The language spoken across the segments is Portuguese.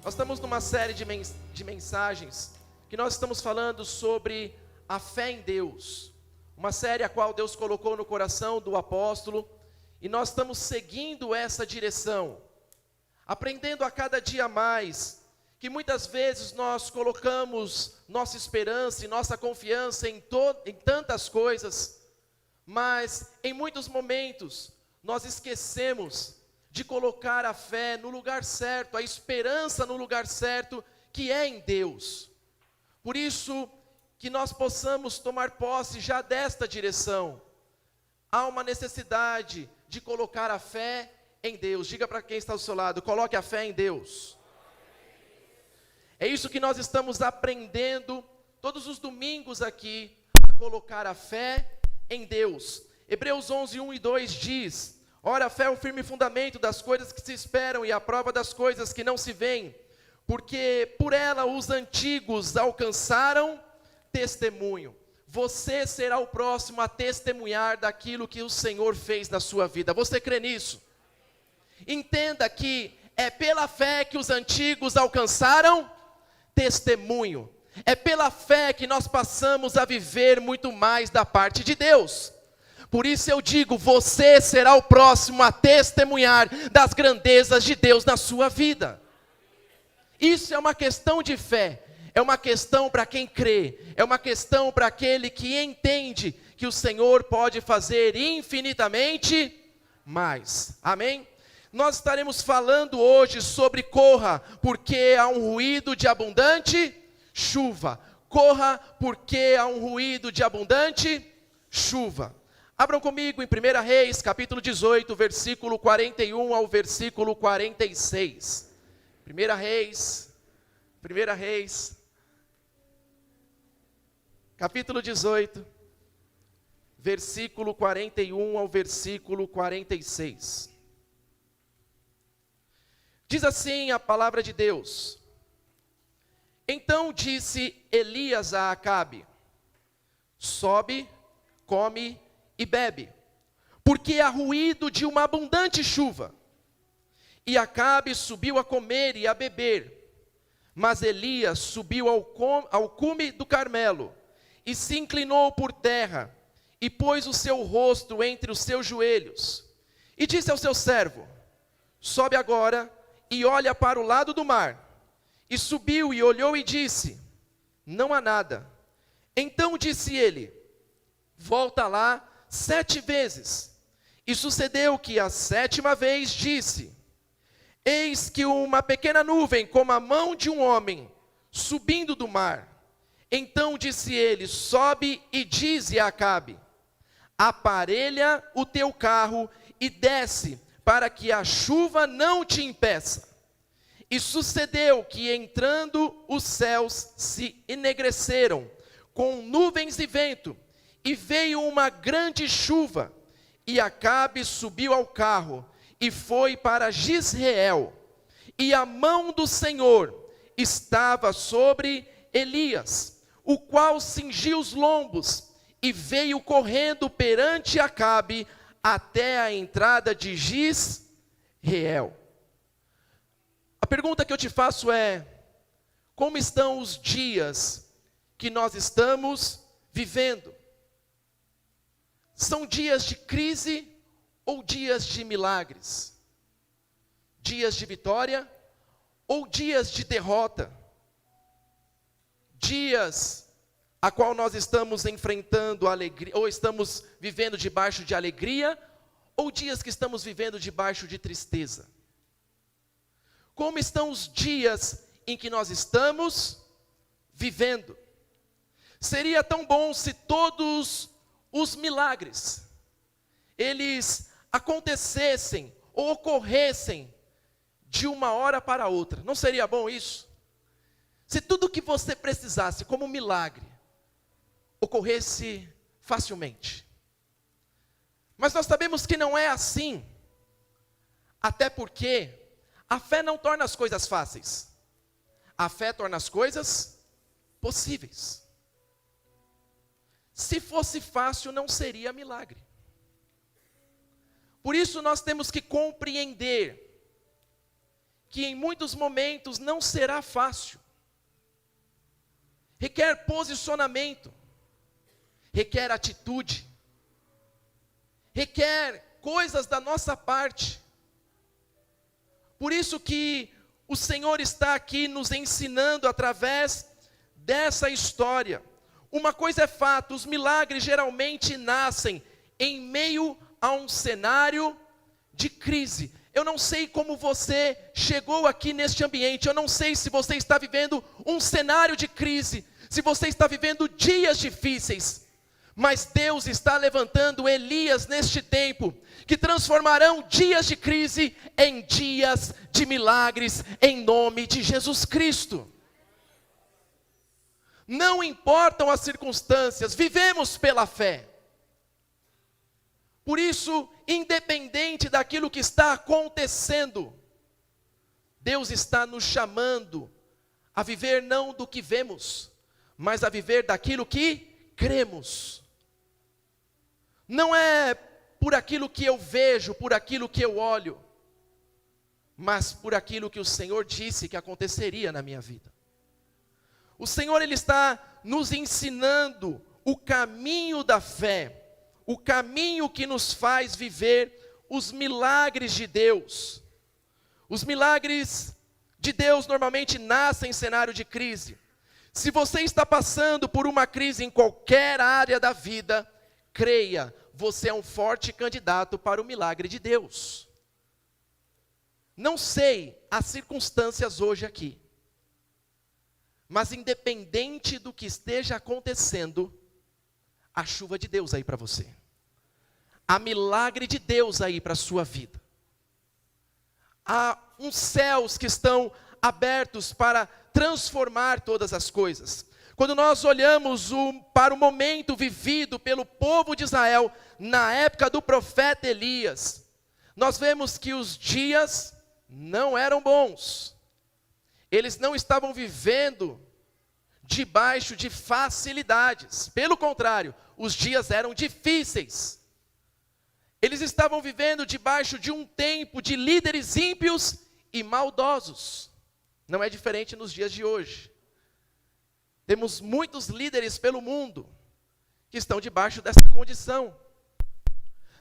Nós estamos numa série de mensagens que nós estamos falando sobre a fé em Deus. Uma série a qual Deus colocou no coração do apóstolo, e nós estamos seguindo essa direção, aprendendo a cada dia mais, que muitas vezes nós colocamos nossa esperança e nossa confiança em tantas coisas, mas em muitos momentos nós esquecemos de colocar a fé no lugar certo, a esperança no lugar certo, que é em Deus. Por isso, que nós possamos tomar posse já desta direção. Há uma necessidade de colocar a fé em Deus. Diga para quem está ao seu lado, coloque a fé em Deus. É isso que nós estamos aprendendo todos os domingos aqui, a colocar a fé em Deus. Hebreus 11, 1 e 2 diz: ora, a fé é o firme fundamento das coisas que se esperam e a prova das coisas que não se veem, porque por ela os antigos alcançaram testemunho. Você será o próximo a testemunhar daquilo que o Senhor fez na sua vida. Você crê nisso? Entenda que é pela fé que os antigos alcançaram testemunho. É pela fé que nós passamos a viver muito mais da parte de Deus. Por isso eu digo, você será o próximo a testemunhar das grandezas de Deus na sua vida. Isso é uma questão de fé, é uma questão para quem crê, é uma questão para aquele que entende que o Senhor pode fazer infinitamente mais. Amém? Nós estaremos falando hoje sobre corra, porque há um ruído de abundante chuva. Corra, porque há um ruído de abundante chuva. Abram comigo em 1 Reis, capítulo 18, versículo 41 ao versículo 46. 1 Reis, capítulo 18, versículo 41 ao versículo 46. Diz assim a palavra de Deus: então disse Elias a Acabe: sobe, come e bebe, porque há ruído de uma abundante chuva. E Acabe subiu a comer e a beber. Mas Elias subiu ao cume do Carmelo, e se inclinou por terra, e pôs o seu rosto entre os seus joelhos, e disse ao seu servo: sobe agora, e olha para o lado do mar. E subiu e olhou e disse: não há nada. Então disse ele: volta lá 7 vezes. E sucedeu que a 7ª vez disse: eis que uma pequena nuvem, como a mão de um homem, subindo do mar. Então disse ele: sobe e dize a Acabe: aparelha o teu carro e desce, para que a chuva não te impeça. E sucedeu que, entrando, os céus se enegreceram com nuvens e vento, e veio uma grande chuva, e Acabe subiu ao carro, e foi para Jizreel, e a mão do Senhor estava sobre Elias, o qual cingiu os lombos, e veio correndo perante Acabe, até a entrada de Jizreel. A pergunta que eu te faço é: como estão os dias que nós estamos vivendo? São dias de crise ou dias de milagres? Dias de vitória ou dias de derrota? Dias a qual nós estamos enfrentando alegria, ou estamos vivendo debaixo de alegria, ou dias que estamos vivendo debaixo de tristeza? Como estão os dias em que nós estamos vivendo? Seria tão bom se todos os milagres, eles acontecessem ou ocorressem de uma hora para outra. Não seria bom isso? Se tudo que você precisasse como milagre ocorresse facilmente. Mas nós sabemos que não é assim. Até porque a fé não torna as coisas fáceis. A fé torna as coisas possíveis. Se fosse fácil, não seria milagre. Por isso nós temos que compreender que em muitos momentos não será fácil. Requer posicionamento, requer atitude, requer coisas da nossa parte. Por isso que o Senhor está aqui nos ensinando através dessa história. Uma coisa é fato, os milagres geralmente nascem em meio a um cenário de crise. Eu não sei como você chegou aqui neste ambiente, eu não sei se você está vivendo um cenário de crise, se você está vivendo dias difíceis, mas Deus está levantando Elias neste tempo, que transformarão dias de crise em dias de milagres, em nome de Jesus Cristo. Não importam as circunstâncias, vivemos pela fé. Por isso, independente daquilo que está acontecendo, Deus está nos chamando a viver não do que vemos, mas a viver daquilo que cremos. Não é por aquilo que eu vejo, por aquilo que eu olho, mas por aquilo que o Senhor disse que aconteceria na minha vida. O Senhor, Ele está nos ensinando o caminho da fé, o caminho que nos faz viver os milagres de Deus. Os milagres de Deus normalmente nascem em cenário de crise. Se você está passando por uma crise em qualquer área da vida, creia, você é um forte candidato para o milagre de Deus. Não sei as circunstâncias hoje aqui, mas independente do que esteja acontecendo, há chuva de Deus aí para você. Há milagre de Deus aí para a sua vida. Há uns céus que estão abertos para transformar todas as coisas. Quando nós olhamos para o momento vivido pelo povo de Israel, na época do profeta Elias, nós vemos que os dias não eram bons. Eles não estavam vivendo debaixo de facilidades. Pelo contrário, os dias eram difíceis. Eles estavam vivendo debaixo de um tempo de líderes ímpios e maldosos. Não é diferente nos dias de hoje. Temos muitos líderes pelo mundo que estão debaixo dessa condição.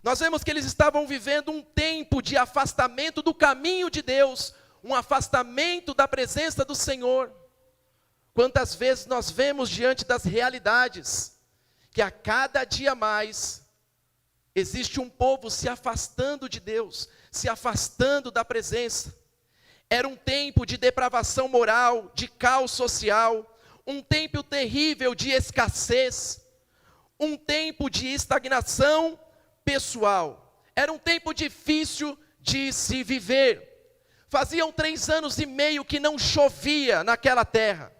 Nós vemos que eles estavam vivendo um tempo de afastamento do caminho de Deus, um afastamento da presença do Senhor. Quantas vezes nós vemos diante das realidades, que a cada dia mais, existe um povo se afastando de Deus, se afastando da presença. Era um tempo de depravação moral, de caos social, um tempo terrível de escassez, um tempo de estagnação pessoal. Era um tempo difícil de se viver. Faziam 3 anos e meio que não chovia naquela terra.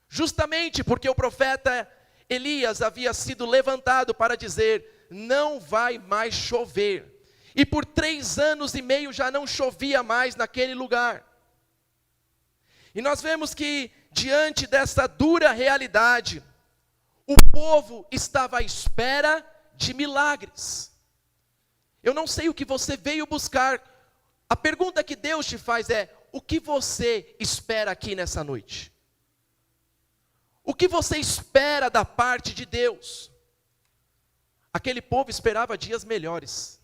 Justamente porque o profeta Elias havia sido levantado para dizer: não vai mais chover. E por 3 anos e meio já não chovia mais naquele lugar. E nós vemos que diante dessa dura realidade, o povo estava à espera de milagres. Eu não sei o que você veio buscar. A pergunta que Deus te faz é: o que você espera aqui nessa noite? O que você espera da parte de Deus? Aquele povo esperava dias melhores.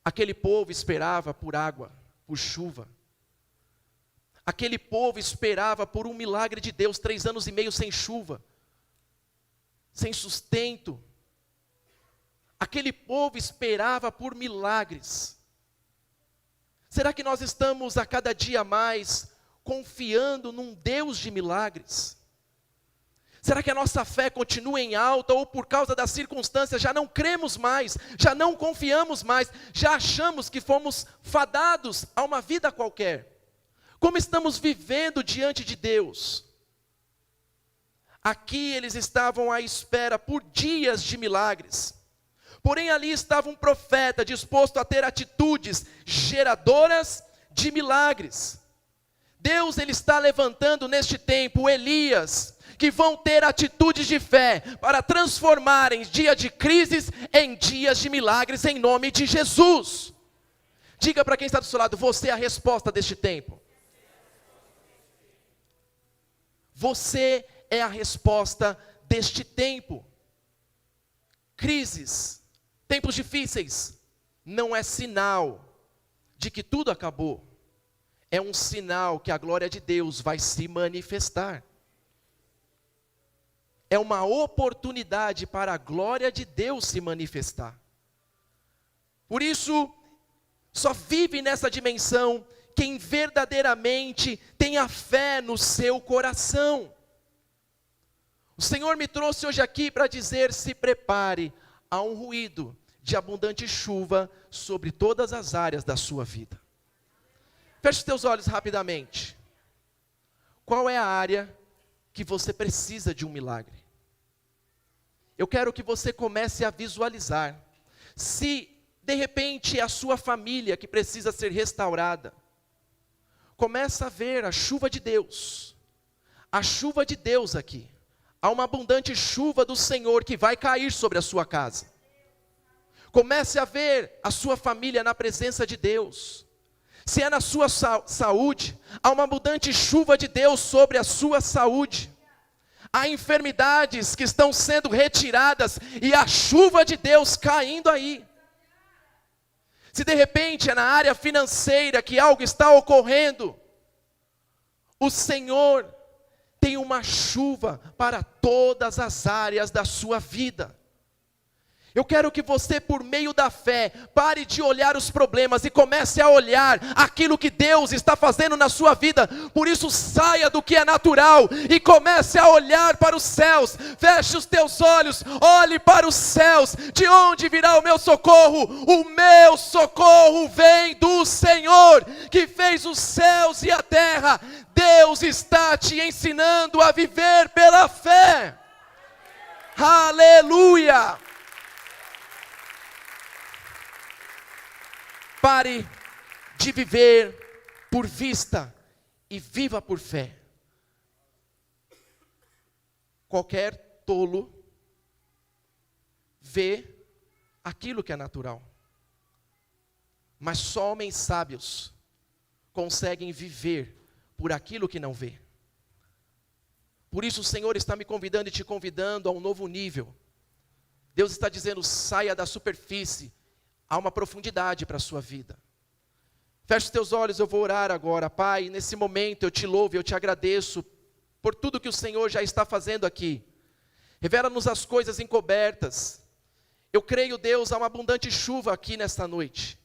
Aquele povo esperava por água, por chuva. Aquele povo esperava por um milagre de Deus. 3 anos e meio sem chuva, sem sustento. Aquele povo esperava por milagres. Será que nós estamos a cada dia mais confiando num Deus de milagres? Será que a nossa fé continua em alta, ou por causa das circunstâncias já não cremos mais, já não confiamos mais, já achamos que fomos fadados a uma vida qualquer? Como estamos vivendo diante de Deus? Aqui eles estavam à espera por dias de milagres. Porém ali estava um profeta disposto a ter atitudes geradoras de milagres. Deus, Ele está levantando neste tempo Elias, que vão ter atitudes de fé para transformarem dias de crises em dias de milagres em nome de Jesus. Diga para quem está do seu lado: você é a resposta deste tempo. Você é a resposta deste tempo. Crises, tempos difíceis, não é sinal de que tudo acabou. É um sinal que a glória de Deus vai se manifestar. É uma oportunidade para a glória de Deus se manifestar. Por isso, só vive nessa dimensão quem verdadeiramente tem a fé no seu coração. O Senhor me trouxe hoje aqui para dizer: se prepare a um ruído de abundante chuva sobre todas as áreas da sua vida. Feche os teus olhos rapidamente. Qual é a área que você precisa de um milagre? Eu quero que você comece a visualizar. Se de repente é a sua família que precisa ser restaurada, começa a ver a chuva de Deus. A chuva de Deus aqui. Há uma abundante chuva do Senhor que vai cair sobre a sua casa. Comece a ver a sua família na presença de Deus. Se é na sua saúde, há uma abundante chuva de Deus sobre a sua saúde. Há enfermidades que estão sendo retiradas e a chuva de Deus caindo aí. Se de repente é na área financeira que algo está ocorrendo, o Senhor tem uma chuva para todas as áreas da sua vida. Eu quero que você, por meio da fé, pare de olhar os problemas e comece a olhar aquilo que Deus está fazendo na sua vida. Por isso, saia do que é natural e comece a olhar para os céus. Feche os teus olhos, olhe para os céus. De onde virá o meu socorro? O meu socorro vem do Senhor, que fez os céus e a terra. Deus está te ensinando a viver pela fé. Aleluia! Pare de viver por vista e viva por fé. Qualquer tolo vê aquilo que é natural. Mas só homens sábios conseguem viver por aquilo que não vê. Por isso o Senhor está me convidando e te convidando a um novo nível. Deus está dizendo: saia da superfície. Há uma profundidade para a sua vida. Feche os teus olhos, eu vou orar agora. Pai, nesse momento eu te louvo e eu te agradeço por tudo que o Senhor já está fazendo aqui. Revela-nos as coisas encobertas. Eu creio, Deus, há uma abundante chuva aqui nesta noite.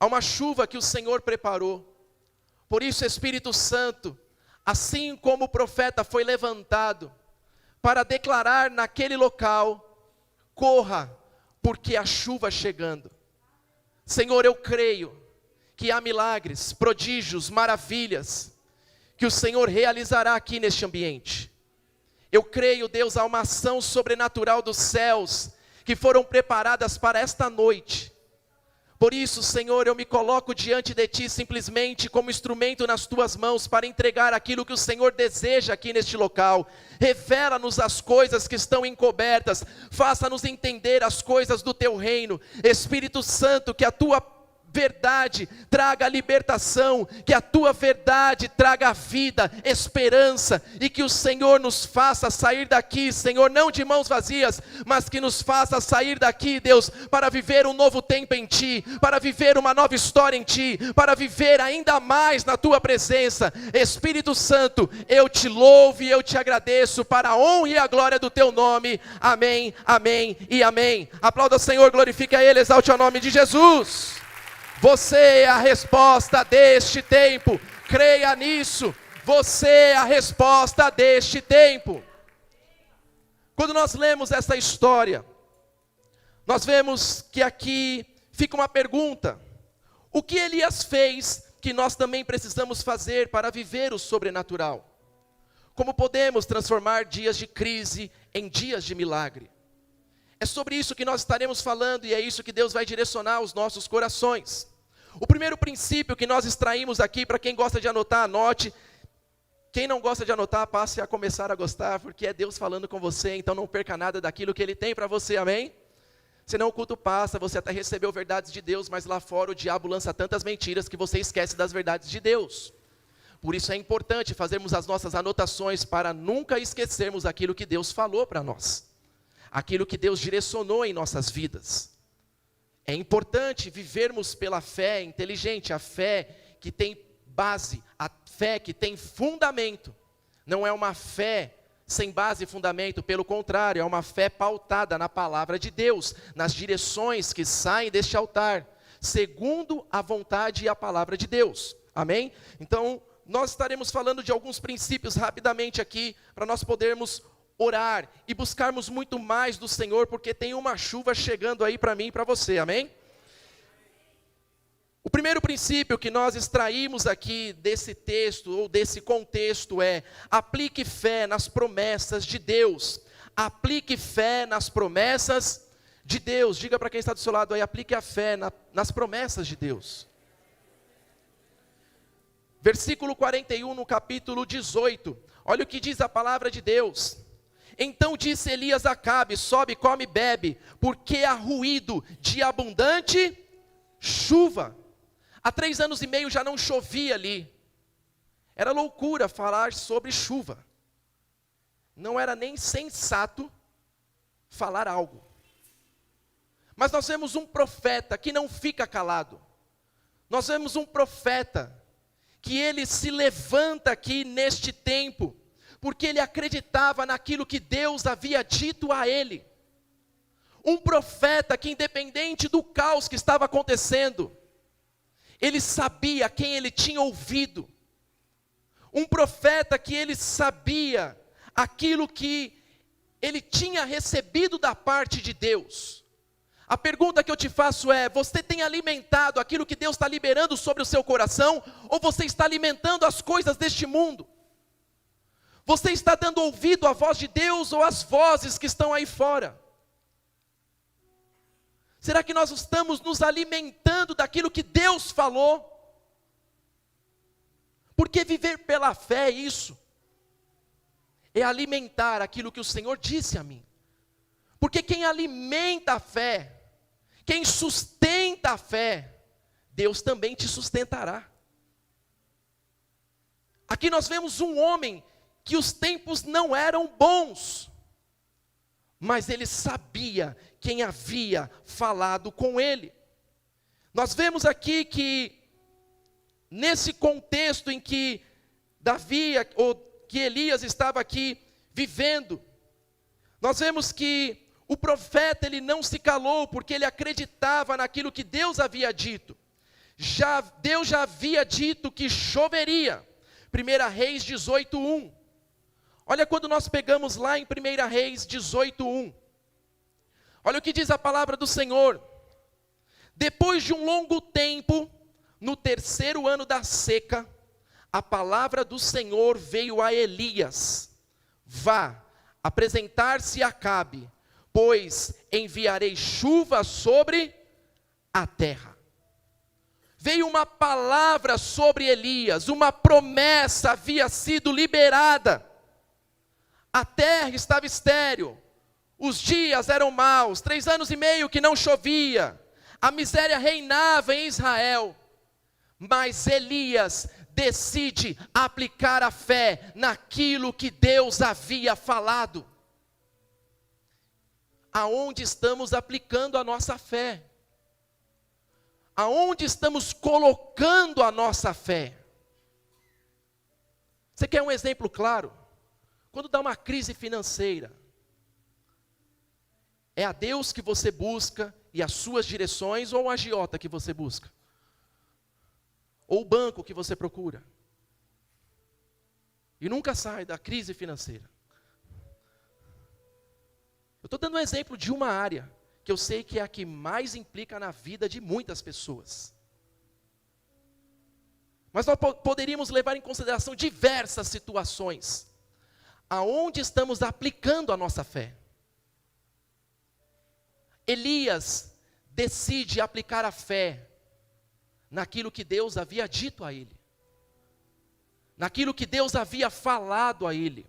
Há uma chuva que o Senhor preparou. Por isso, Espírito Santo, assim como o profeta foi levantado para declarar naquele local, corra, porque a chuva chegando. Senhor, eu creio que há milagres, prodígios, maravilhas, que o Senhor realizará aqui neste ambiente. Eu creio, Deus, há uma ação sobrenatural dos céus, que foram preparadas para esta noite. Por isso, Senhor, eu me coloco diante de Ti simplesmente como instrumento nas Tuas mãos para entregar aquilo que o Senhor deseja aqui neste local. Revela-nos as coisas que estão encobertas, faça-nos entender as coisas do Teu reino. Espírito Santo, que a Tua verdade traga libertação, que a Tua verdade traga vida, esperança, e que o Senhor nos faça sair daqui, Senhor, não de mãos vazias, mas que nos faça sair daqui, Deus, para viver um novo tempo em Ti, para viver uma nova história em Ti, para viver ainda mais na Tua presença. Espírito Santo, eu Te louvo e eu Te agradeço para a honra e a glória do Teu nome. Amém, amém e amém. Aplauda o Senhor, glorifique a Ele, exalte o nome de Jesus. Você é a resposta deste tempo. Creia nisso. Você é a resposta deste tempo. Quando nós lemos essa história, nós vemos que aqui fica uma pergunta: o que Elias fez que nós também precisamos fazer para viver o sobrenatural? Como podemos transformar dias de crise em dias de milagre? É sobre isso que nós estaremos falando e é isso que Deus vai direcionar os nossos corações. O primeiro princípio que nós extraímos aqui, para quem gosta de anotar, anote. Quem não gosta de anotar, passe a começar a gostar, porque é Deus falando com você, então não perca nada daquilo que Ele tem para você, amém? Senão o culto passa, você até recebeu verdades de Deus, mas lá fora o diabo lança tantas mentiras que você esquece das verdades de Deus. Por isso é importante fazermos as nossas anotações para nunca esquecermos aquilo que Deus falou para nós. Aquilo que Deus direcionou em nossas vidas. É importante vivermos pela fé inteligente, a fé que tem base, a fé que tem fundamento. Não é uma fé sem base e fundamento, pelo contrário, é uma fé pautada na palavra de Deus, nas direções que saem deste altar, segundo a vontade e a palavra de Deus. Amém? Então, nós estaremos falando de alguns princípios rapidamente aqui, para nós podermos orar e buscarmos muito mais do Senhor, porque tem uma chuva chegando aí para mim e para você, amém? O primeiro princípio que nós extraímos aqui desse texto, ou desse contexto, é: aplique fé nas promessas de Deus. Aplique fé nas promessas de Deus. Diga para quem está do seu lado aí: aplique a fé nas promessas de Deus. Versículo 41 no capítulo 18. Olha o que diz a palavra de Deus. Então disse Elias a Acabe: sobe, come e bebe, porque há ruído de abundante chuva. Há 3 anos e meio já não chovia ali. Era loucura falar sobre chuva. Não era nem sensato falar algo. Mas nós vemos um profeta que não fica calado. Nós vemos um profeta que ele se levanta aqui neste tempo, porque ele acreditava naquilo que Deus havia dito a ele. Um profeta que, independente do caos que estava acontecendo, ele sabia quem ele tinha ouvido. Um profeta que ele sabia aquilo que ele tinha recebido da parte de Deus. A pergunta que eu te faço é: você tem alimentado aquilo que Deus está liberando sobre o seu coração? Ou você está alimentando as coisas deste mundo? Você está dando ouvido à voz de Deus ou às vozes que estão aí fora? Será que nós estamos nos alimentando daquilo que Deus falou? Porque viver pela fé é isso. É alimentar aquilo que o Senhor disse a mim. Porque quem alimenta a fé, quem sustenta a fé, Deus também te sustentará. Aqui nós vemos um homem que os tempos não eram bons, mas ele sabia quem havia falado com ele. Nós vemos aqui que, nesse contexto em que Davi, ou que Elias estava aqui vivendo, nós vemos que o profeta, ele não se calou, porque ele acreditava naquilo que Deus havia dito. Deus já havia dito que choveria. 1 Reis 18:1. Olha quando nós pegamos lá em 1 Reis 18:1. Olha o que diz a palavra do Senhor. Depois de um longo tempo, no 3º ano da seca, a palavra do Senhor veio a Elias: vá, apresentar-se a Acabe, pois enviarei chuva sobre a terra. Veio uma palavra sobre Elias, uma promessa havia sido liberada. A terra estava estéril, os dias eram maus, 3 anos e meio que não chovia, a miséria reinava em Israel. Mas Elias decide aplicar a fé naquilo que Deus havia falado. Aonde estamos aplicando a nossa fé? Aonde estamos colocando a nossa fé? Você quer um exemplo claro? Quando dá uma crise financeira, é a Deus que você busca e as suas direções, ou o agiota que você busca? Ou o banco que você procura? E nunca sai da crise financeira. Eu estou dando um exemplo de uma área, que eu sei que é a que mais implica na vida de muitas pessoas. Mas nós poderíamos levar em consideração diversas situações. Aonde estamos aplicando a nossa fé? Elias decide aplicar a fé naquilo que Deus havia dito a ele. Naquilo que Deus havia falado a ele.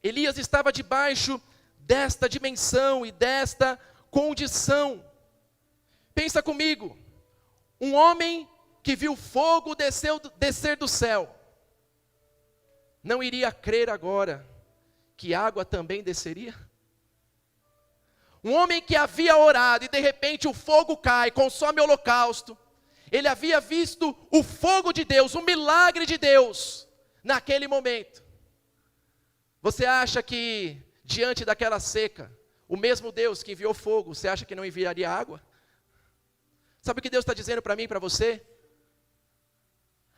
Elias estava debaixo desta dimensão e desta condição. Pensa comigo, um homem que viu fogo descer do céu, não iria crer agora que água também desceria? Um homem que havia orado e de repente o fogo cai, consome o holocausto. Ele havia visto o fogo de Deus, o milagre de Deus, naquele momento. Você acha que diante daquela seca, o mesmo Deus que enviou fogo, você acha que não enviaria água? Sabe o que Deus está dizendo para mim e para você?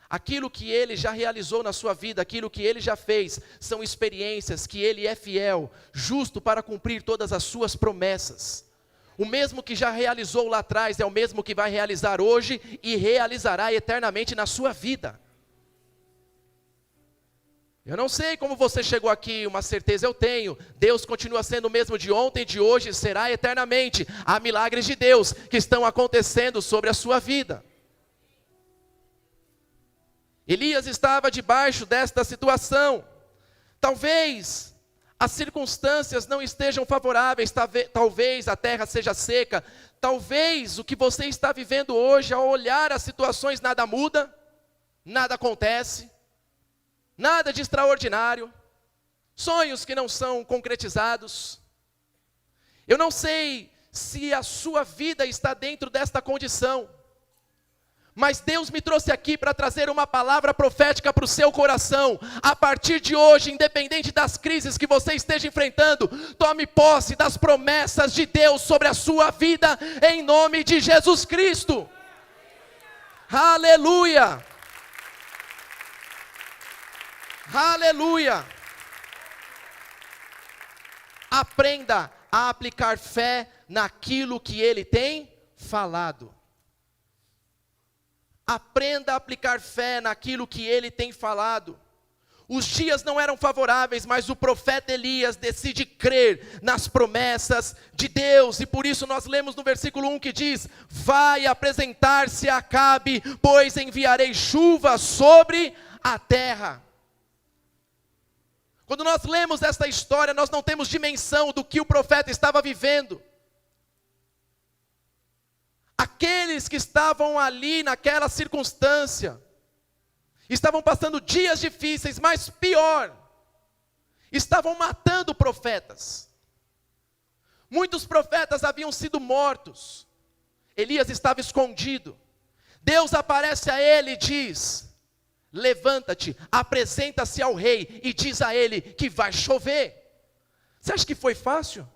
Aquilo que Ele já realizou na sua vida, aquilo que Ele já fez, são experiências que Ele é fiel, justo para cumprir todas as suas promessas. O mesmo que já realizou lá atrás, é o mesmo que vai realizar hoje e realizará eternamente na sua vida. Eu não sei como você chegou aqui, uma certeza eu tenho, Deus continua sendo o mesmo de ontem, de hoje, será eternamente. Há milagres de Deus que estão acontecendo sobre a sua vida. Elias estava debaixo desta situação. Talvez as circunstâncias não estejam favoráveis, talvez a terra seja seca, talvez o que você está vivendo hoje, ao olhar as situações, nada muda, nada acontece. Nada de extraordinário, sonhos que não são concretizados. Eu não sei se a sua vida está dentro desta condição, mas Deus me trouxe aqui para trazer uma palavra profética para o seu coração. A partir de hoje, independente das crises que você esteja enfrentando, tome posse das promessas de Deus sobre a sua vida, em nome de Jesus Cristo. Aleluia! Aleluia! Aprenda a aplicar fé naquilo que Ele tem falado. Aprenda a aplicar fé naquilo que Ele tem falado. Os dias não eram favoráveis, mas o profeta Elias decide crer nas promessas de Deus. E por isso nós lemos no versículo 1 que diz: vai apresentar-se a Acabe, pois enviarei chuva sobre a terra. Quando nós lemos esta história, nós não temos dimensão do que o profeta estava vivendo. Aqueles que estavam ali naquela circunstância, estavam passando dias difíceis, mas pior, estavam matando profetas. Muitos profetas haviam sido mortos. Elias estava escondido. Deus aparece a ele e diz: levanta-te, apresenta-se ao rei e diz a ele que vai chover. Você acha que foi fácil?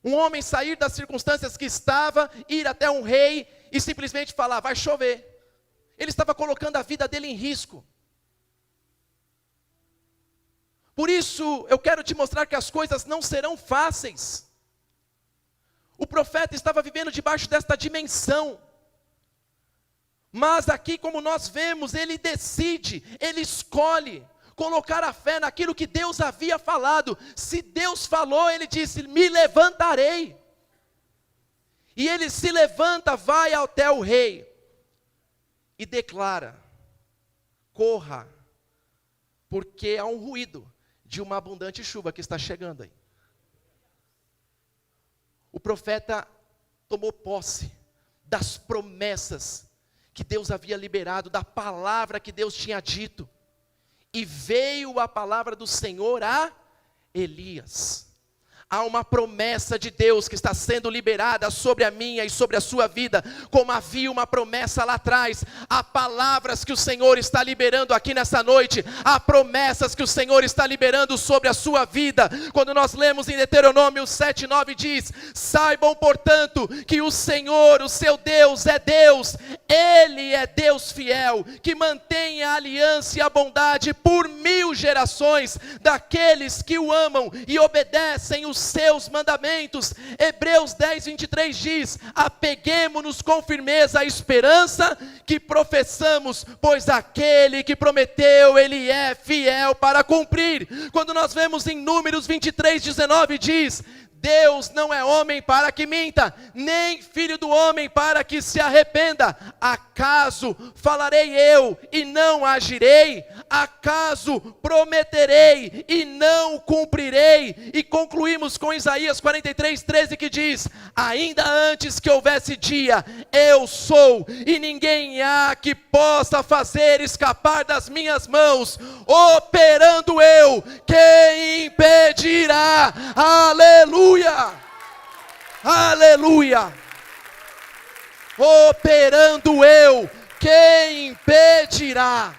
Um homem sair das circunstâncias que estava, ir até um rei e simplesmente falar, vai chover. Ele estava colocando a vida dele em risco. Por isso, eu quero te mostrar que as coisas não serão fáceis. O profeta estava vivendo debaixo desta dimensão. Mas aqui, como nós vemos, ele decide, ele escolhe colocar a fé naquilo que Deus havia falado. Se Deus falou, ele disse, me levantarei. E ele se levanta, vai até o rei e declara, corra, porque há um ruído de uma abundante chuva que está chegando aí. O profeta tomou posse das promessas que Deus havia liberado, da palavra que Deus tinha dito. E veio a palavra do Senhor a Elias. Há uma promessa de Deus que está sendo liberada sobre a minha e sobre a sua vida, como havia uma promessa lá atrás. Há palavras que o Senhor está liberando aqui nessa noite, há promessas que o Senhor está liberando sobre a sua vida. Quando nós lemos em Deuteronômio 7:9 diz, saibam portanto que o Senhor, o seu Deus é Deus, Ele é Deus fiel, que mantém a aliança e a bondade por 1000 gerações, daqueles que o amam e obedecem os seus mandamentos. Hebreus 10:23 diz, apeguemo-nos com firmeza à esperança que professamos, pois aquele que prometeu, Ele é fiel para cumprir. Quando nós vemos em Números 23:19 diz, Deus não é homem para que minta, nem filho do homem para que se arrependa. Acaso falarei eu e não agirei? acaso prometerei e não cumprirei? E concluímos com Isaías 43:13, que diz: ainda antes que houvesse dia, eu sou, e ninguém há que possa fazer escapar das minhas mãos. Operando eu, quem impedirá? Aleluia! Aleluia! Operando eu, quem impedirá?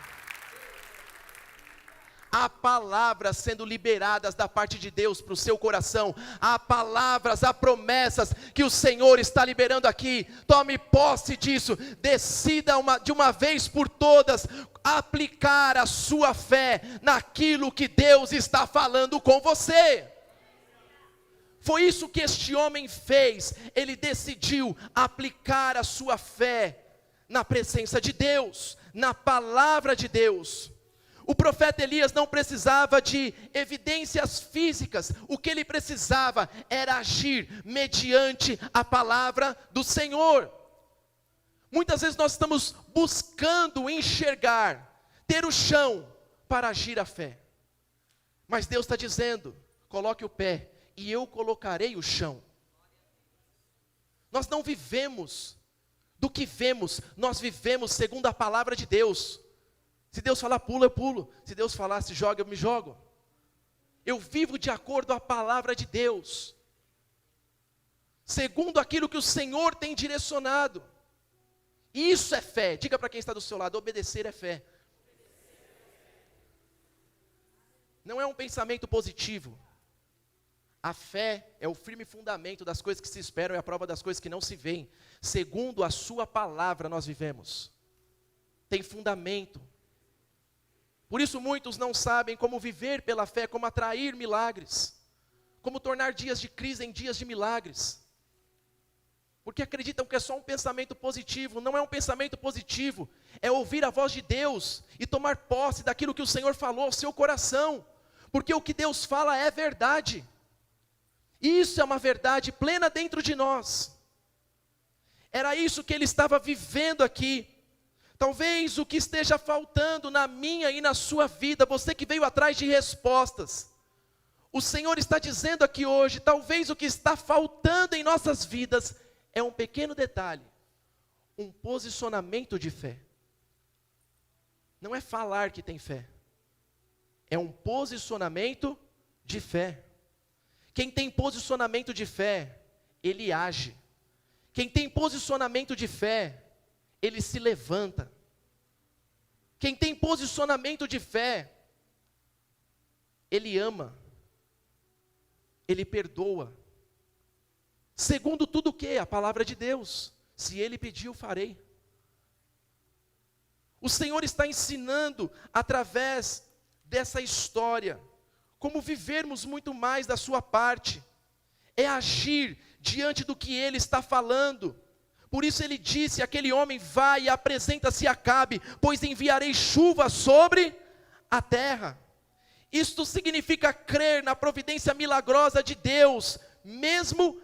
Há palavras sendo liberadas da parte de Deus para o seu coração. Há palavras, há promessas que o Senhor está liberando aqui. Tome posse disso. Decida de uma vez por todas aplicar a sua fé naquilo que Deus está falando com você. Foi isso que este homem fez. Ele decidiu aplicar a sua fé na presença de Deus, na palavra de Deus. O profeta Elias não precisava de evidências físicas. O que ele precisava era agir mediante a palavra do Senhor. Muitas vezes nós estamos buscando enxergar, ter o chão para agir a fé. Mas Deus está dizendo: coloque o pé e eu colocarei o chão. Nós não vivemos do que vemos, nós vivemos segundo a palavra de Deus. Se Deus falar pula, eu pulo. Se Deus falar se joga, eu me jogo. Eu vivo de acordo com a palavra de Deus, segundo aquilo que o Senhor tem direcionado. Isso é fé. Diga para quem está do seu lado: obedecer é fé. Não é um pensamento positivo. A fé é o firme fundamento das coisas que se esperam e a prova das coisas que não se veem. Segundo a sua palavra nós vivemos. Tem fundamento. Por isso muitos não sabem como viver pela fé, como atrair milagres, como tornar dias de crise em dias de milagres. Porque acreditam que é só um pensamento positivo. Não é um pensamento positivo, é ouvir a voz de Deus e tomar posse daquilo que o Senhor falou ao seu coração. Porque o que Deus fala é verdade. Isso é uma verdade plena dentro de nós. Era isso que ele estava vivendo aqui. Talvez o que esteja faltando na minha e na sua vida, você que veio atrás de respostas, o Senhor está dizendo aqui hoje, talvez o que está faltando em nossas vidas é um pequeno detalhe, um posicionamento de fé. Não é falar que tem fé, é um posicionamento de fé. Quem tem posicionamento de fé, ele age. Quem tem posicionamento de fé, ele se levanta. Quem tem posicionamento de fé, ele ama, ele perdoa. Segundo tudo o que? A palavra de Deus. Se ele pedir, eu farei. O Senhor está ensinando através dessa história como vivermos muito mais da sua parte. É agir diante do que ele está falando. Por isso ele disse: aquele homem vai e apresenta-se a Acabe, pois enviarei chuva sobre a terra. Isto significa crer na providência milagrosa de Deus, mesmo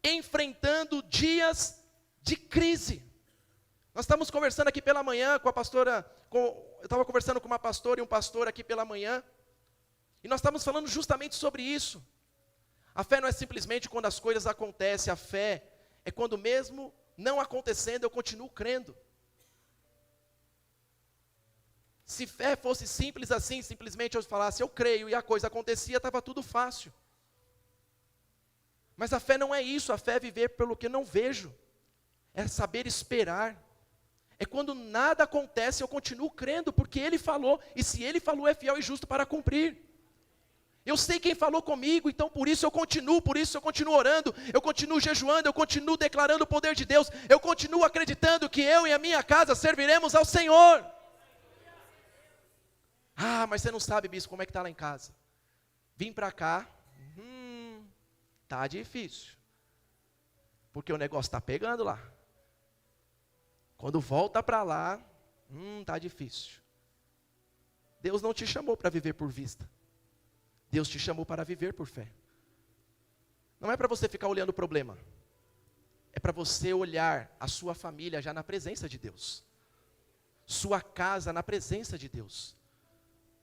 enfrentando dias de crise. Nós estamos conversando aqui pela manhã com a pastora, eu estava conversando com uma pastora e um pastor aqui pela manhã, e nós estamos falando justamente sobre isso. A fé não é simplesmente quando as coisas acontecem, a fé é quando mesmo não acontecendo, eu continuo crendo. Se fé fosse simples assim, simplesmente eu falasse, eu creio, e a coisa acontecia, estava tudo fácil. Mas a fé não é isso, a fé é viver pelo que não vejo. É saber esperar. É quando nada acontece, eu continuo crendo, porque Ele falou, e se Ele falou, é fiel e justo para cumprir. Eu sei quem falou comigo, então por isso eu continuo orando, eu continuo jejuando, eu continuo declarando o poder de Deus, eu continuo acreditando que eu e a minha casa serviremos ao Senhor. Ah, mas você não sabe, bispo, como é que está lá em casa? Vim para cá, tá difícil, porque o negócio está pegando lá. Quando volta para lá, tá difícil. Deus não te chamou para viver por vista. Deus te chamou para viver por fé. Não é para você ficar olhando o problema. É para você olhar a sua família já na presença de Deus. Sua casa na presença de Deus.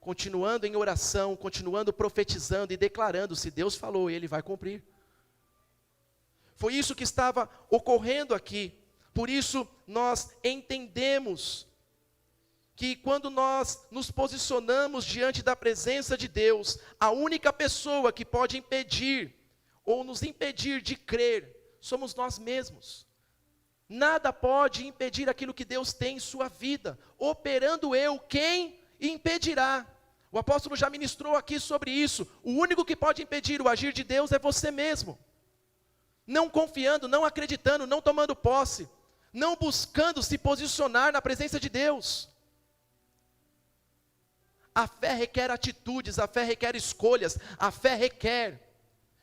continuando em oração, continuando profetizando e declarando, se Deus falou, Ele vai cumprir. Foi isso que estava ocorrendo aqui. Por isso nós entendemos que quando nós nos posicionamos diante da presença de Deus, a única pessoa que pode impedir ou nos impedir de crer, somos nós mesmos. Nada pode impedir aquilo que Deus tem em sua vida. Operando eu, quem impedirá? O apóstolo já ministrou aqui sobre isso. O único que pode impedir o agir de Deus é você mesmo. Não confiando, não acreditando, não tomando posse, não buscando se posicionar na presença de Deus. A fé requer atitudes, a fé requer escolhas, a fé requer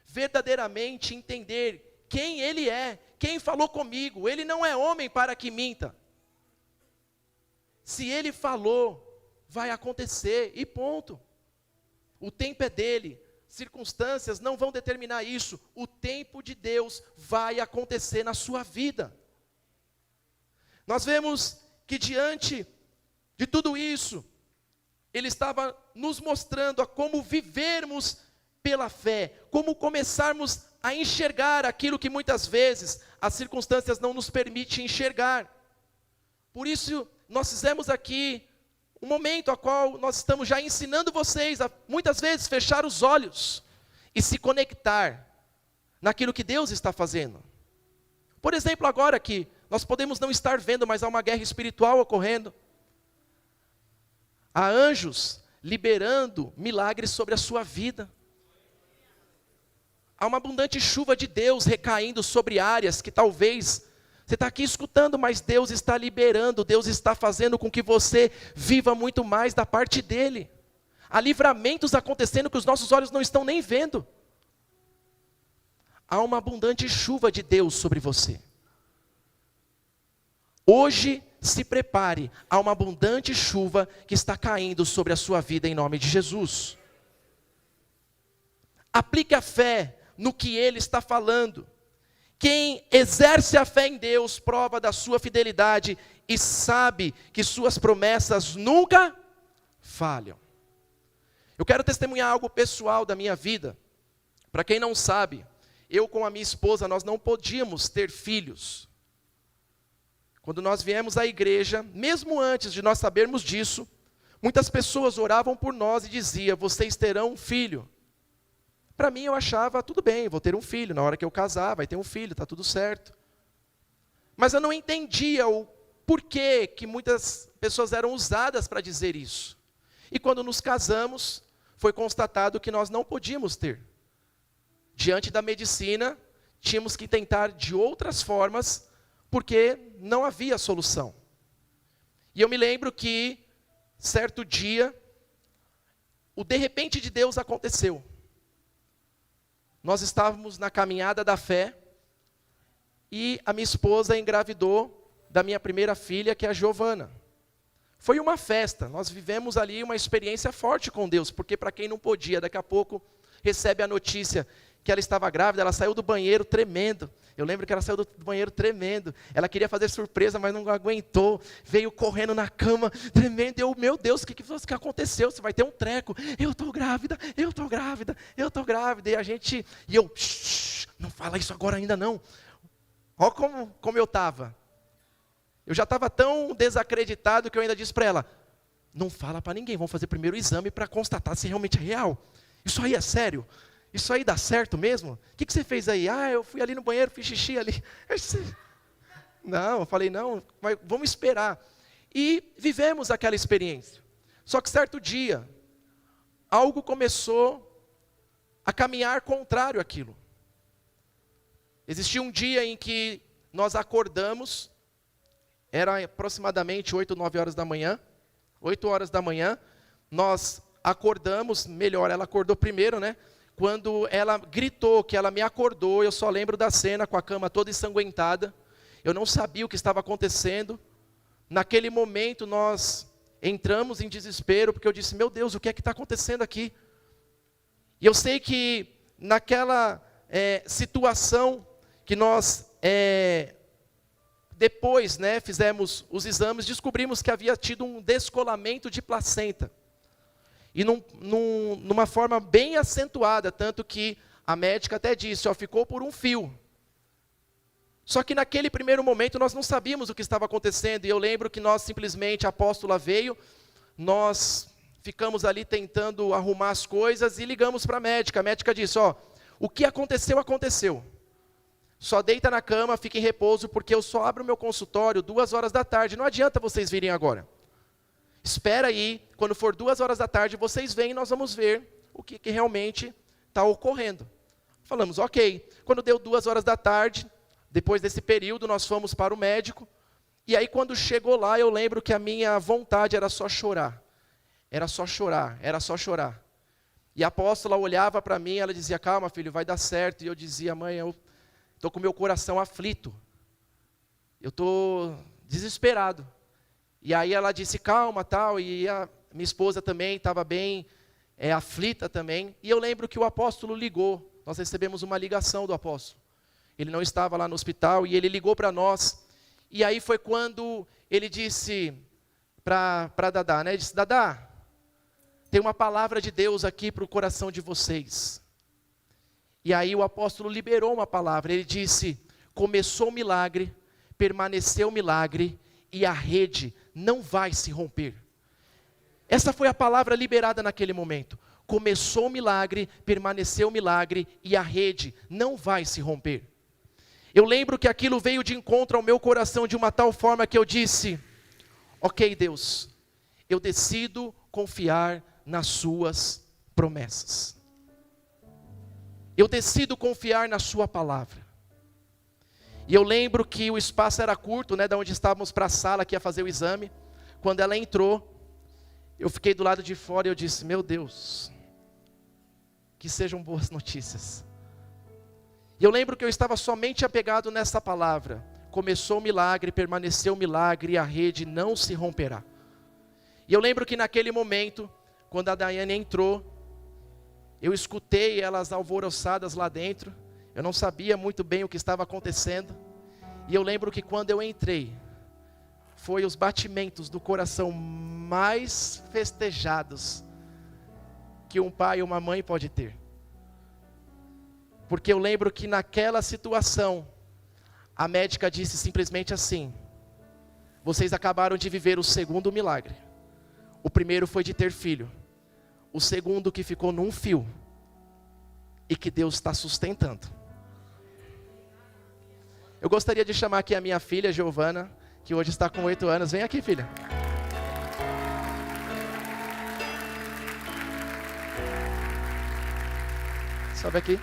verdadeiramente entender quem Ele é, quem falou comigo. Ele não é homem para que minta. Se Ele falou, vai acontecer e ponto. O tempo é dele, circunstâncias não vão determinar isso. O tempo de Deus vai acontecer na sua vida. Nós vemos que diante de tudo isso, Ele estava nos mostrando a como vivermos pela fé, como começarmos a enxergar aquilo que muitas vezes as circunstâncias não nos permitem enxergar. Por isso, nós fizemos aqui um momento a qual nós estamos já ensinando vocês a muitas vezes fechar os olhos e se conectar naquilo que Deus está fazendo. Por exemplo, agora que nós podemos não estar vendo, mas há uma guerra espiritual ocorrendo. Há anjos liberando milagres sobre a sua vida. Há uma abundante chuva de Deus recaindo sobre áreas que talvez você está aqui escutando, mas Deus está liberando, Deus está fazendo com que você viva muito mais da parte dEle. Há livramentos acontecendo que os nossos olhos não estão nem vendo. Há uma abundante chuva de Deus sobre você. Hoje, se prepare, há uma abundante chuva que está caindo sobre a sua vida em nome de Jesus. Aplique a fé no que Ele está falando. Quem exerce a fé em Deus prova da sua fidelidade e sabe que suas promessas nunca falham. Eu quero testemunhar algo pessoal da minha vida. Para quem não sabe, eu com a minha esposa, nós não podíamos ter filhos. Quando nós viemos à igreja, mesmo antes de nós sabermos disso, muitas pessoas oravam por nós e diziam, vocês terão um filho. Para mim eu achava, tudo bem, vou ter um filho, na hora que eu casar vai ter um filho, está tudo certo. Mas eu não entendia o porquê que muitas pessoas eram usadas para dizer isso. E quando nos casamos, foi constatado que nós não podíamos ter. Diante da medicina, tínhamos que tentar de outras formas, porque não havia solução. E eu me lembro que, certo dia, o de repente de Deus aconteceu. Nós estávamos na caminhada da fé, e a minha esposa engravidou da minha primeira filha, que é a Giovana. Foi uma festa, nós vivemos ali uma experiência forte com Deus, porque para quem não podia, daqui a pouco recebe a notícia que ela estava grávida, ela saiu do banheiro tremendo. Eu lembro que ela saiu do banheiro tremendo. Ela queria fazer surpresa, mas não aguentou. Veio correndo na cama, tremendo. Eu, meu Deus, o que aconteceu? Você vai ter um treco. Eu estou grávida, eu estou grávida, eu estou grávida. E eu, não fala isso agora ainda não. Olha como eu estava. Eu já estava tão desacreditado que eu ainda disse para ela, não fala para ninguém, vamos fazer primeiro o exame para constatar se realmente é real. Isso aí é sério? Isso aí dá certo mesmo? O que você fez aí? Ah, eu fui ali no banheiro, fiz xixi ali. Não, eu falei, não, mas vamos esperar. E vivemos aquela experiência. Só que certo dia, algo começou a caminhar contrário àquilo. Existia um dia em que nós acordamos, era aproximadamente 8, 9 horas da manhã. 8 horas da manhã, nós acordamos, melhor, ela acordou primeiro, né? Quando ela gritou que ela me acordou, eu só lembro da cena com a cama toda ensanguentada. Eu não sabia o que estava acontecendo. Naquele momento nós entramos em desespero, porque eu disse, meu Deus, o que é que está acontecendo aqui? E eu sei que naquela situação que nós, depois fizemos os exames, descobrimos que havia tido um descolamento de placenta. E numa forma bem acentuada, tanto que a médica até disse, ó, ficou por um fio. Só que naquele primeiro momento nós não sabíamos o que estava acontecendo, e eu lembro que nós simplesmente, a apóstola veio, nós ficamos ali tentando arrumar as coisas e ligamos para a médica disse, ó, o que aconteceu, aconteceu. Só deita na cama, fica em repouso, porque eu só abro o meu consultório 2 horas da tarde, não adianta vocês virem agora. Espera aí, quando for 2 horas da tarde, vocês vêm e nós vamos ver o que realmente está ocorrendo. Falamos, ok. Quando deu 2 horas da tarde, depois desse período, nós fomos para o médico. E aí, quando chegou lá, eu lembro que a minha vontade era só chorar. Era só chorar, era só chorar. E a apóstola olhava para mim, ela dizia, calma filho, vai dar certo. E eu dizia, mãe, eu estou com o meu coração aflito. Eu estou desesperado. E aí ela disse, calma, tal, e a minha esposa também estava bem aflita também. E eu lembro que o apóstolo ligou, nós recebemos uma ligação do apóstolo. Ele não estava lá no hospital e ele ligou para nós. E aí foi quando ele disse para Dadá, né? Ele disse, Dadá, tem uma palavra de Deus aqui para o coração de vocês. E aí o apóstolo liberou uma palavra, ele disse, começou o milagre, permaneceu o milagre e a rede não vai se romper. Essa foi a palavra liberada naquele momento. Começou o milagre, permaneceu o milagre e a rede não vai se romper. Eu lembro que aquilo veio de encontro ao meu coração de uma tal forma que eu disse, ok Deus, eu decido confiar nas suas promessas. Eu decido confiar na sua palavra. E eu lembro que o espaço era curto, né, da onde estávamos para a sala que ia fazer o exame. Quando ela entrou, eu fiquei do lado de fora e eu disse, meu Deus, que sejam boas notícias. E eu lembro que eu estava somente apegado nessa palavra. Começou o milagre, permaneceu o milagre e a rede não se romperá. E eu lembro que naquele momento, quando a Daiane entrou, eu escutei elas alvoroçadas lá dentro. Eu não sabia muito bem o que estava acontecendo. E eu lembro que quando eu entrei, foi os batimentos do coração mais festejados que um pai ou uma mãe pode ter. Porque eu lembro que naquela situação, a médica disse simplesmente assim, vocês acabaram de viver o segundo milagre. O primeiro foi de ter filho. O segundo que ficou num fio. E que Deus está sustentando. Eu gostaria de chamar aqui a minha filha, Giovana, que hoje está com 8 anos. Vem aqui, filha. Sobe aqui.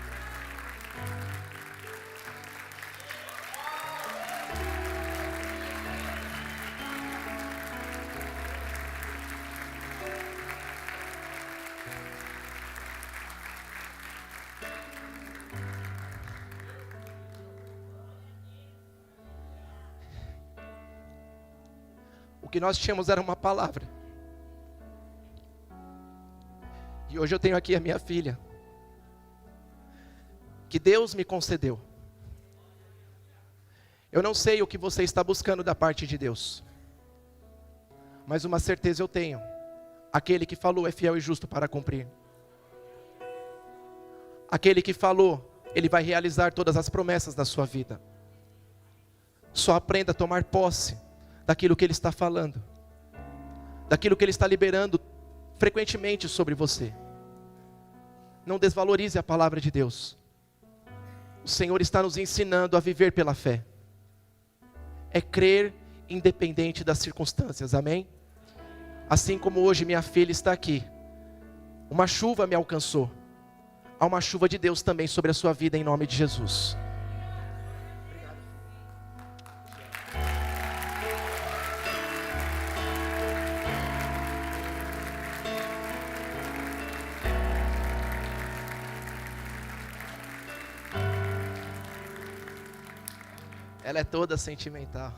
O que nós tínhamos era uma palavra. E hoje eu tenho aqui a minha filha, que Deus me concedeu. Eu não sei o que você está buscando da parte de Deus, mas uma certeza eu tenho: aquele que falou é fiel e justo para cumprir. Aquele que falou, ele vai realizar todas as promessas da sua vida. Só aprenda a tomar posse daquilo que Ele está falando, daquilo que Ele está liberando frequentemente sobre você. Não desvalorize a palavra de Deus. O Senhor está nos ensinando a viver pela fé. É crer independente das circunstâncias, amém? Assim como hoje minha filha está aqui, uma chuva me alcançou. Há uma chuva de Deus também sobre a sua vida em nome de Jesus. Ela é toda sentimental.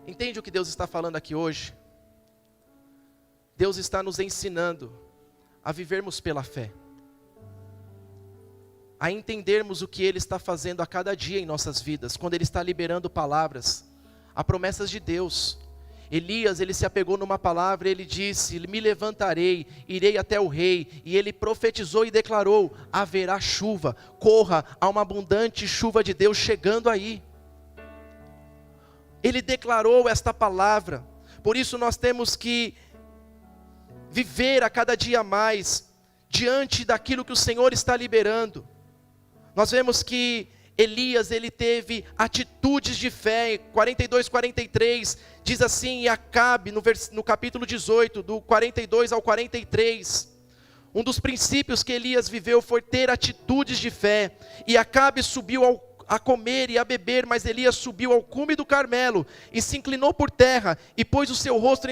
Entende o que Deus está falando aqui hoje? Deus está nos ensinando a vivermos pela fé, a entendermos o que Ele está fazendo a cada dia em nossas vidas, quando Ele está liberando palavras, a promessas de Deus. Elias, ele se apegou numa palavra, ele disse: me levantarei, irei até o rei, e ele profetizou e declarou: haverá chuva, corra, há uma abundante chuva de Deus chegando aí. Ele declarou esta palavra. Por isso nós temos que viver a cada dia mais diante daquilo que o Senhor está liberando. Nós vemos que Elias, ele teve atitudes de fé. 42, 43, diz assim: e Acabe, no capítulo 18, do 42 ao 43, um dos princípios que Elias viveu foi ter atitudes de fé. E Acabe subiu a comer e a beber, mas Elias subiu ao cume do Carmelo, e se inclinou por terra, e pôs o seu rosto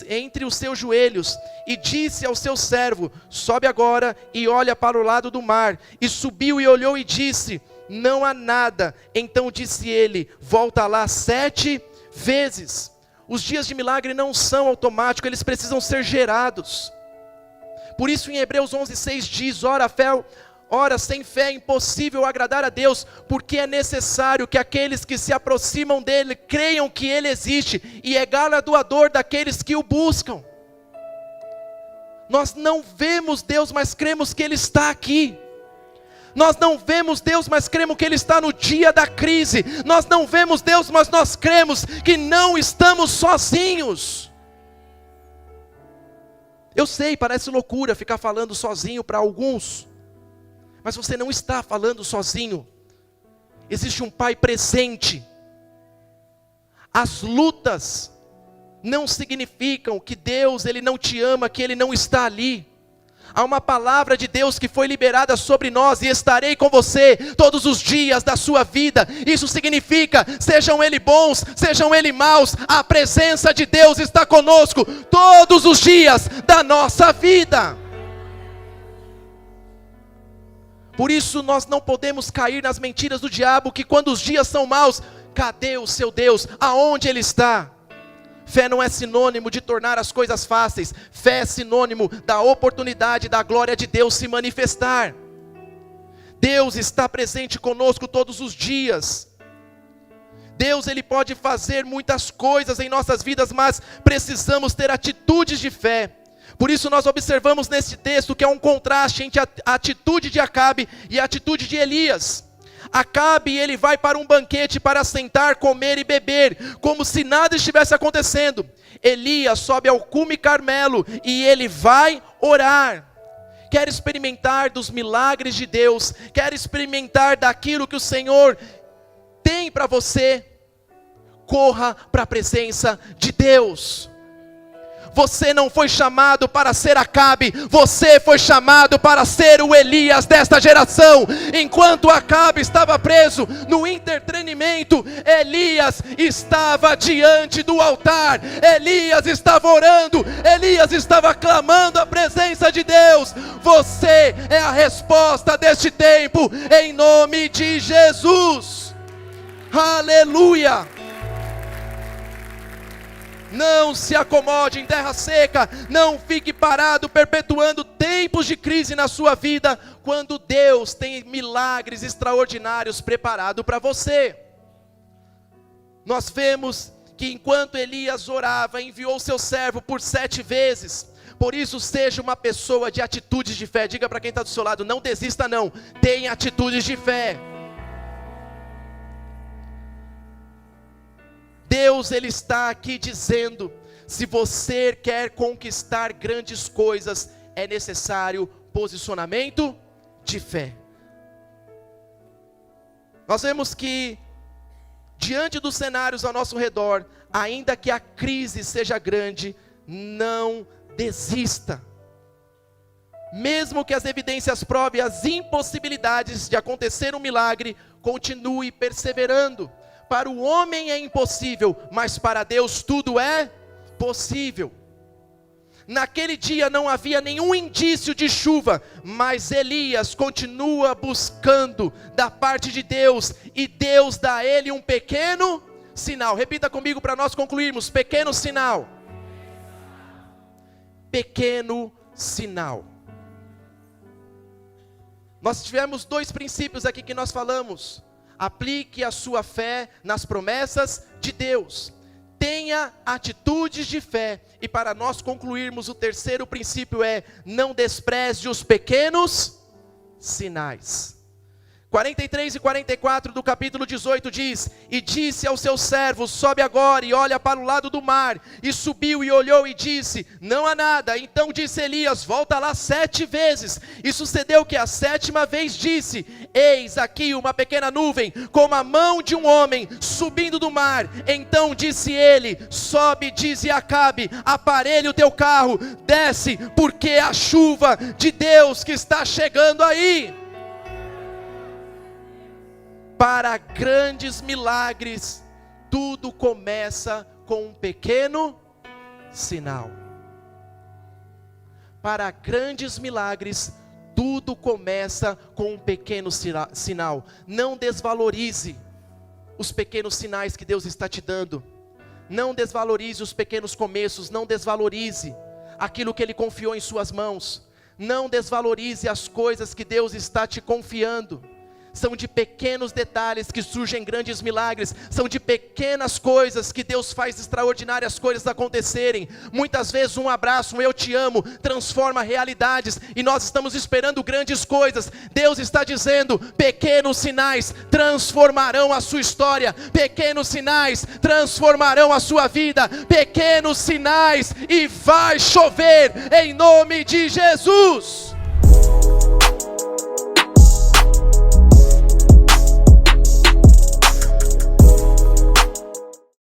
entre os seus joelhos, e disse ao seu servo: sobe agora e olha para o lado do mar. E subiu e olhou e disse: não há nada. Então disse ele: volta lá 7 vezes. Os dias de milagre não são automáticos, eles precisam ser gerados. Por isso em Hebreus 11:6 diz: ora, sem fé é impossível agradar a Deus, porque é necessário que aqueles que se aproximam dele creiam que ele existe, e é galardoador daqueles que o buscam. Nós não vemos Deus, mas cremos que ele está aqui. Nós não vemos Deus, mas cremos que ele está no dia da crise. Nós não vemos Deus, mas nós cremos que não estamos sozinhos. Eu sei, parece loucura ficar falando sozinho para alguns, mas você não está falando sozinho. Existe um Pai presente. As lutas não significam que Deus, ele não te ama, que ele não está ali. Há uma palavra de Deus que foi liberada sobre nós: e estarei com você todos os dias da sua vida. Isso significa, sejam eles bons, sejam eles maus, a presença de Deus está conosco todos os dias da nossa vida. Por isso nós não podemos cair nas mentiras do diabo, que quando os dias são maus, cadê o seu Deus? Aonde ele está? Fé não é sinônimo de tornar as coisas fáceis. Fé é sinônimo da oportunidade da glória de Deus se manifestar. Deus está presente conosco todos os dias. Deus, ele pode fazer muitas coisas em nossas vidas, mas precisamos ter atitudes de fé. Por isso nós observamos nesse texto que é um contraste entre a atitude de Acabe e a atitude de Elias. Acabe, ele vai para um banquete para sentar, comer e beber, como se nada estivesse acontecendo. Elias sobe ao cume Carmelo e ele vai orar. Quer experimentar dos milagres de Deus, quer experimentar daquilo que o Senhor tem para você, corra para a presença de Deus. Você não foi chamado para ser Acabe, você foi chamado para ser o Elias desta geração. Enquanto Acabe estava preso no entretenimento, Elias estava diante do altar, Elias estava orando, Elias estava clamando a presença de Deus. Você é a resposta deste tempo, em nome de Jesus. Aleluia! Não se acomode em terra seca, não fique parado perpetuando tempos de crise na sua vida, quando Deus tem milagres extraordinários preparados para você. Nós vemos que enquanto Elias orava, enviou seu servo por 7 vezes. Por isso, seja uma pessoa de atitudes de fé. Diga para quem está do seu lado: não desista não, tenha atitudes de fé. Deus, ele está aqui dizendo: se você quer conquistar grandes coisas, é necessário posicionamento de fé. Nós vemos que, diante dos cenários ao nosso redor, ainda que a crise seja grande, não desista. Mesmo que as evidências provem as impossibilidades de acontecer um milagre, continue perseverando. Para o homem é impossível, mas para Deus tudo é possível. Naquele dia não havia nenhum indício de chuva, mas Elias continua buscando da parte de Deus, e Deus dá a ele um pequeno sinal. Repita comigo para nós concluirmos: pequeno sinal. Pequeno sinal. Nós tivemos 2 princípios aqui que nós falamos. Aplique a sua fé nas promessas de Deus. tenha atitudes de fé. E para nós concluirmos, o terceiro princípio é: não despreze os pequenos sinais. 43 e 44 do capítulo 18 diz: e disse aos seus servos: sobe agora e olha para o lado do mar. E subiu e olhou e disse: não há nada. Então disse Elias: volta lá 7 vezes. E sucedeu que a 7ª vez disse: eis aqui uma pequena nuvem, como a mão de um homem, subindo do mar. Então disse ele: sobe, dize a Acabe: aparelhe o teu carro, desce, porque é a chuva de Deus que está chegando aí. Para grandes milagres, tudo começa com um pequeno sinal. Para grandes milagres, tudo começa com um pequeno sinal. Não desvalorize os pequenos sinais que Deus está te dando. Não desvalorize os pequenos começos. Não desvalorize aquilo que Ele confiou em suas mãos. Não desvalorize as coisas que Deus está te confiando. São de pequenos detalhes que surgem grandes milagres. São de pequenas coisas que Deus faz extraordinárias coisas acontecerem. Muitas vezes um abraço, um eu te amo, transforma realidades. E nós estamos esperando grandes coisas. Deus está dizendo: pequenos sinais transformarão a sua história. Pequenos sinais transformarão a sua vida. Pequenos sinais, e vai chover em nome de Jesus.